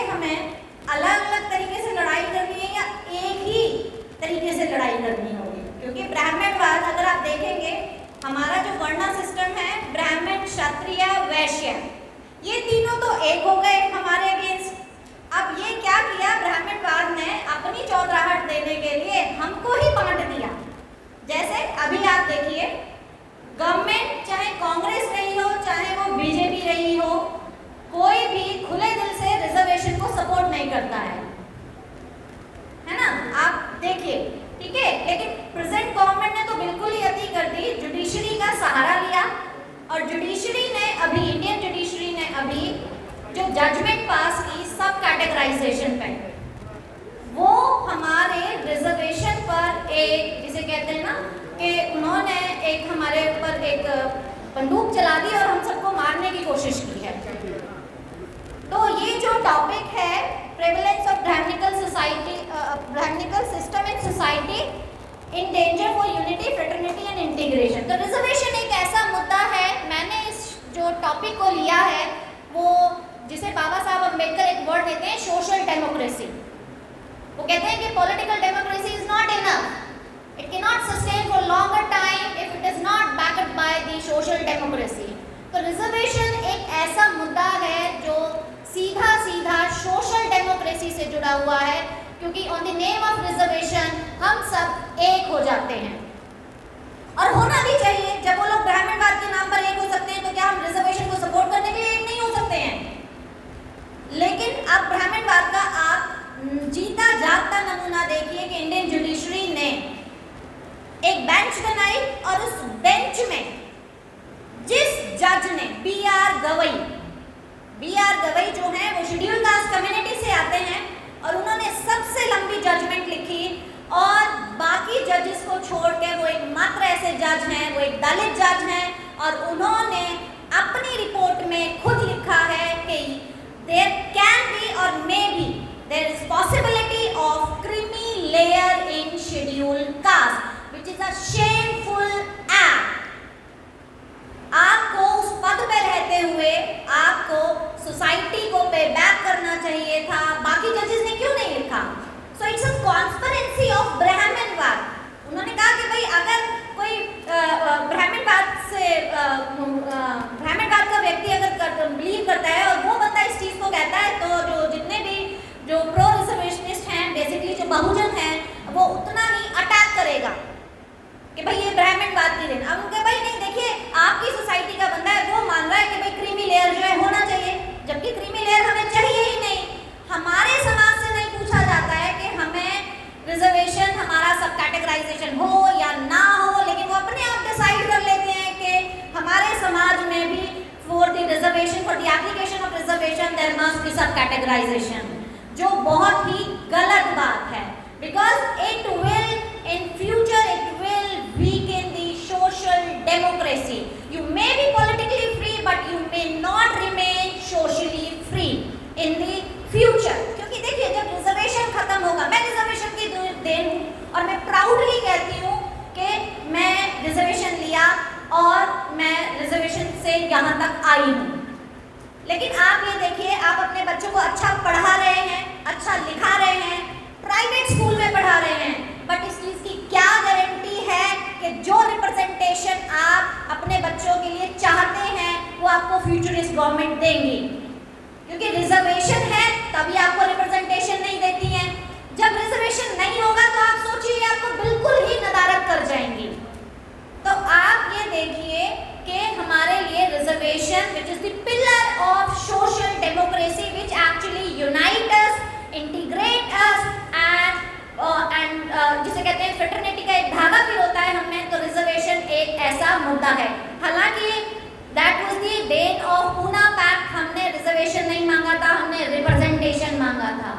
हमें अलग अलग तरीके से लड़ाई करनी है या एक ही तरीके से लड़ाई करनी होगी, क्योंकि ब्राह्मणवाद अगर आप देखेंगे हमारा जो वर्ण सिस्टम है, ब्राह्मण, क्षत्रिय, वैश्य, ये तीनों तो एक हो गए हमारे अगेंस्ट। अब ये क्या किया ब्राह्मणवाद ने, अपनी चौधराहट देने के लिए हमको ही बांट दिया। जैसे अभी आप देखिए, गवर्नमेंट चाहे कांग्रेस रही हो चाहे वो बीजेपी रही हो, कोई भी खुले दिल से रिजर्वेशन को सपोर्ट नहीं करता है ना, आप देखिए, ठीक है। लेकिन प्रेजेंट गवर्नमेंट ने तो बिल्कुल ही अति कर दी, जुडिशरी का सहारा लिया, और जुडिशरी ने अभी, इंडियन जुडिशरी ने अभी जो जजमेंट पास की सब कैटेगराइजेशन पे, वो हमारे रिजर्वेशन पर एक, जिसे कहते हैं ना कि उन्होंने एक हमारे ऊपर एक बंदूक चला दी और हम सबको मारने की कोशिश की है। तो ये जो टॉपिक है, prevalence of Brahminical society, Brahminical system in society in danger for unity, fraternity and integration. तो रिजर्वेशन एक ऐसा मुद्दा है, मैंने इस जो टॉपिक को लिया है वो, जिसे बाबा साहब अम्बेडकर एक वर्ड देते हैं, सोशल डेमोक्रेसी। वो कहते हैं कि political democracy is not enough, it can not sustain for longer time if it is not backed by the social democracy. तो रिजर्वेशन एक ऐसा मुद्दा है जो सीधा सीधा सोशल डेमोक्रेसी से जुड़ा हुआ है, क्योंकि on the name of reservation हम सब एक हो जाते हैं, और होना भी चाहिए। जब वो लोग ब्राह्मणवाद के नाम पर एक हो सकते हैं, तो क्या हम रिजर्वेशन को सपोर्ट करने के लिए एक नहीं हो सकते हैं? लेकिन अब ब्राह्मणवाद का आप जीता जागता नमूना देखिए कि इंडियन जुडिशरी ने एक बेंच बनाई, और उस बेंच में जिस जज ने, बी.आर. गवई जो हैं वो शेड्यूल कास्ट कम्युनिटी से आते हैं, और उन्होंने सबसे लंबी जजमेंट लिखी, और बाकी जजेस को छोड़ के वो एक मात्र ऐसे जज हैं, वो एक दलित जज हैं, और उन्होंने अपनी रिपोर्ट में खुद लिखा है कि देयर कैन बी और may be there is possibility of creamy layer in schedule caste which is a shameful act. आपको उस पद पे रहते हुए आपको सोसाइटी को पे बैक करना चाहिए था, बाकी जजेस ने क्यों नहीं लिखा? So it's a conspiracy of ब्राह्मणवाद। उन्होंने कहा कि भाई अगर कोई ब्राह्मणवाद का व्यक्ति अगर बिलीव करता है और वो बंदा इस चीज को कहता है, तो जो जितने भी जो प्रो रिजर्वेशनिस्ट हैं, बेसिकली जो बहुजन हैं, वो उतना ही अटैक करेगा कि भाई ये ब्राह्मणवाद की देन। अब उनके भाई नहीं, देखिए आपकी सोसाइटी का बंदा है, वो मान रहा है कि भाई क्रीमी लेयर जो है होना चाहिए, जबकि क्रीमी लेयर हमें चाहिए ही नहीं। हमारे समाज से नहीं पूछा जाता है कि हमें रिजर्वेशन, हमारा सब कैटेगराइजेशन हो या ना हो, लेकिन वो अपने आप डिसाइड कर लेते हैं कि हमारे समाज में भी for the reservation, for the application of reservation there must be sub categorisation, जो बहुत ही गलत बात है, because it will in future it will weaken the social democracy. You may be politically free but you may not remain socially free in the future. क्योंकि देखिए जब reservation खत्म होगा, मैं रिजर्वेशन की देन हूँ और मैं प्राउडली कहती हूँ कि मैं रिजर्वेशन लिया और मैं रिजर्वेशन से यहाँ तक आई हूँ। लेकिन आप ये देखिए, आप अपने बच्चों को अच्छा पढ़ा रहे हैं, अच्छा लिखा रहे हैं, प्राइवेट स्कूल में पढ़ा रहे हैं, बट इस चीज की क्या गारंटी है कि जो रिप्रेजेंटेशन आप अपने बच्चों के लिए चाहते हैं वो आपको फ्यूचरिस्ट गवर्नमेंट देंगी? क्योंकि रिजर्वेशन है तभी आपको रिप्रेजेंटेशन नहीं देती है। जब रिजर्वेशन नहीं होगा तो आप सोचिए आपको बिल्कुल ही नदारद कर जाएंगी। तो आप ये देखिए कि हमारे लिए reservation which is the pillar of social democracy which actually unite us, integrate us and जिसे कहते हैं फ्रेटर्निटी का एक धागा भी होता है हमें, तो रिजर्वेशन एक ऐसा मुद्दा है। हालांकि that was the den of Poona pact, हमने रिजर्वेशन नहीं मांगा था, हमने रिप्रेजेंटेशन मांगा था।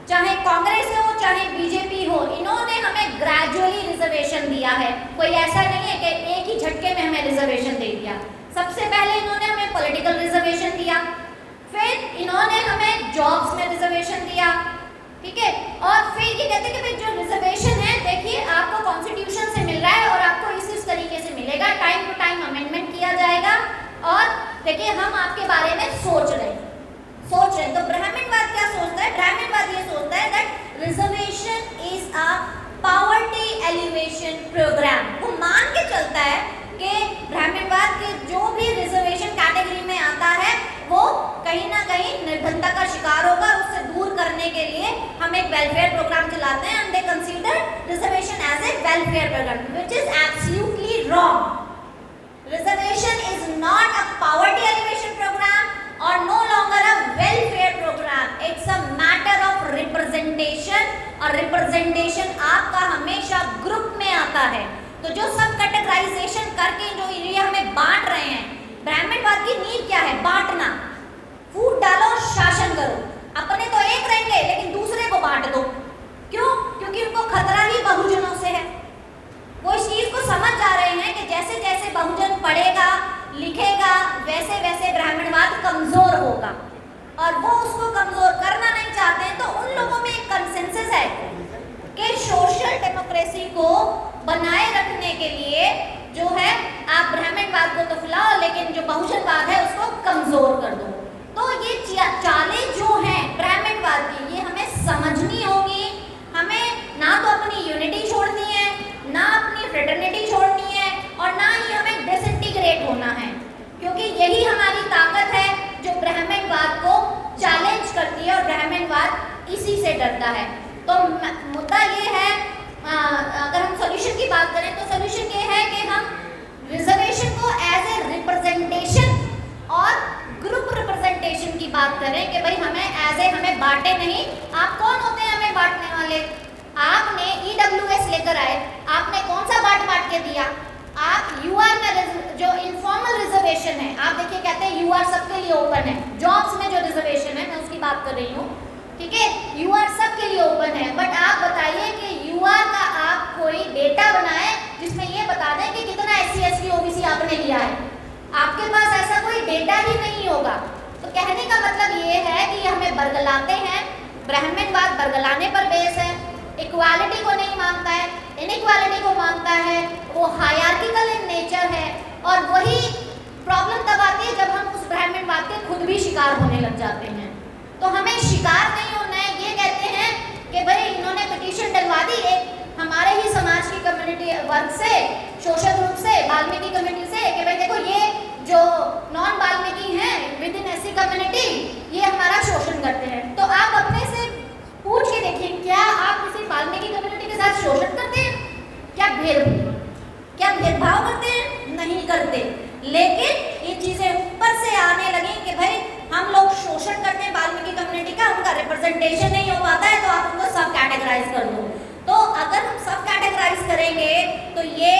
चाहे कांग्रेस हो चाहे बीजेपी हो, इन्होंने हमें ग्रेजुअली रिजर्वेशन दिया है, कोई ऐसा नहीं है कि एक ही झटके में हमें रिजर्वेशन दे दिया। सबसे पहले इन्होंने हमें पॉलिटिकल रिजर्वेशन दिया, फिर इन्होंने हमें जॉब्स में रिजर्वेशन दिया, ठीक है, और फिर ये कहते हैं कि भाई जो रिजर्वेशन है देखिए आपको कॉन्स्टिट्यूशन से मिल रहा है और आपको इस तरीके से मिलेगा, टाइम टू टाइम अमेंडमेंट किया जाएगा, और देखिए हम आपके बारे में सोच रहे हैं। सोच रहे हैं। तो ब्राह्मणवाद क्या सोचता है? ब्राह्मणवाद ये सोचता है that reservation is a poverty alleviation programme. वो मान के चलता है कि ब्राह्मणवाद के जो भी रिजर्वेशन कैटेगरी में आता है वो कहीं ना कहीं निर्धनता का शिकार होगा, उससे दूर करने के लिए हम एक वेलफेयर प्रोग्राम चलाते हैं and they consider reservation as a welfare programme, which is absolutely wrong. Reservation is not a poverty alleviation programme और no longer a welfare programme, it's a matter of representation. और representation आपका हमेशा group में आता है। तो जो सब कैटेगराइजेशन करके जो ये हमें बांट रहे हैं, ब्राह्मणवाद की नींव क्या है? बांटना। फूट डालो, शासन करो। अपने तो एक रहेंगे लेकिन दूसरे को बांट दो। क्यों? क्योंकि उनको खतरा ही बहुजनों से है। वो इस चीज को समझ जा रहे हैं कि जैसे जैसे बहुजन पढ़ेगा लिखेगा वैसे वैसे ब्राह्मणवाद कमजोर होगा, और वो उसको कमजोर करना नहीं चाहते हैं। तो उन लोगों में एक कंसेंसस है कि सोशल डेमोक्रेसी को बनाए रखने के लिए जो है आप ब्राह्मणवाद को तो फैलाओ लेकिन जो बहुजनवाद है उसको कमजोर कर दो। तो ये चालें जो हैं ब्राह्मणवाद की, ये हमें समझनी होगी। हमें ना तो अपनी यूनिटी छोड़नी है, ना अपनी फ्रेटर्निटी छोड़नी है, और ना ही हमें डिसइंटीग्रेट होना है, क्योंकि यही हमारी ताकत है जो ब्राह्मणवाद को चैलेंज करती है, और ब्राह्मणवाद इसी से डरता है। तो मुद्दा ये है, अगर हम सॉल्यूशन की बात करें तो सॉल्यूशन ये है कि हम रिजर्वेशन को एज ए रिप्रेजेंटेशन और ग्रुप रिप्रेजेंटेशन की बात करें कि भाई हमें बांटे नहीं। आप कौन होते हैं हमें बांटने वाले? आपने EWS लेकर आए, आपने कौन सा बांट के दिया? आप UR में जो इनफॉर्मल रिजर्वेशन है, आप देखिए कहते हैं UR सबके लिए ओपन है। जॉब्स में जो रिजर्वेशन है मैं उसकी बात कर रही हूँ, ठीक है? UR सबके लिए ओपन है, बट आप बताइए कि UR का आप कोई डेटा बनाए जिसमें ये बता दें कि कितना SC ST OBC आपने लिया है। आपके पास ऐसा कोई डेटा ही नहीं होगा। तो कहने का मतलब ये है कि हमें बरगलाते हैं। ब्राह्मणवाद बरगलाने पर बेस है, इक्वालिटी को नहीं मानता है, इनइक्वालिटी को मानता है, वो हायरार्किकल इन नेचर है। और वही प्रॉब्लम तब आती है जब हम उस ब्राह्मणवाद के खुद भी शिकार होने लग जाते हैं। तो हमें शिकार नहीं होना है। ये कहते हैं कि भाई इन्होंने पिटीशन डलवा दी एक हमारे ही समाज की कम्युनिटी वर्ग से, सोशल ग्रुप से, वाल्मीकि कम्युनिटी से, कि भाई देखो ये जो नॉन वाल्मीकि हैं विद इन SC कम्युनिटी ये हमारा शोषण करते हैं। तो आप अपने से पूछ के देखिए, क्या आप किसी वाल्मीकि कम्युनिटी के साथ शोषण करते हैं? क्या भेदभाव करते हैं? नहीं करते। लेकिन ये चीजें ऊपर से आने लगी कि भाई हम लोग शोषण करते हैं वाल्मीकि कम्युनिटी का, उनका रिप्रेजेंटेशन नहीं हो पाता है, तो आप उनको सब कैटेगराइज कर दो। तो अगर हम सब कैटेगराइज करेंगे तो ये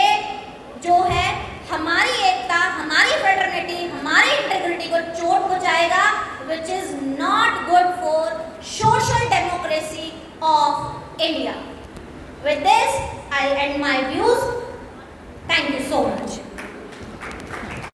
जो है हमारी एकता, हमारी फ्रेटर्निटी, हमारी इंटीग्रिटी को चोट पहुंचाएगा, which is not good for social democracy of India. With this, I'll end my views.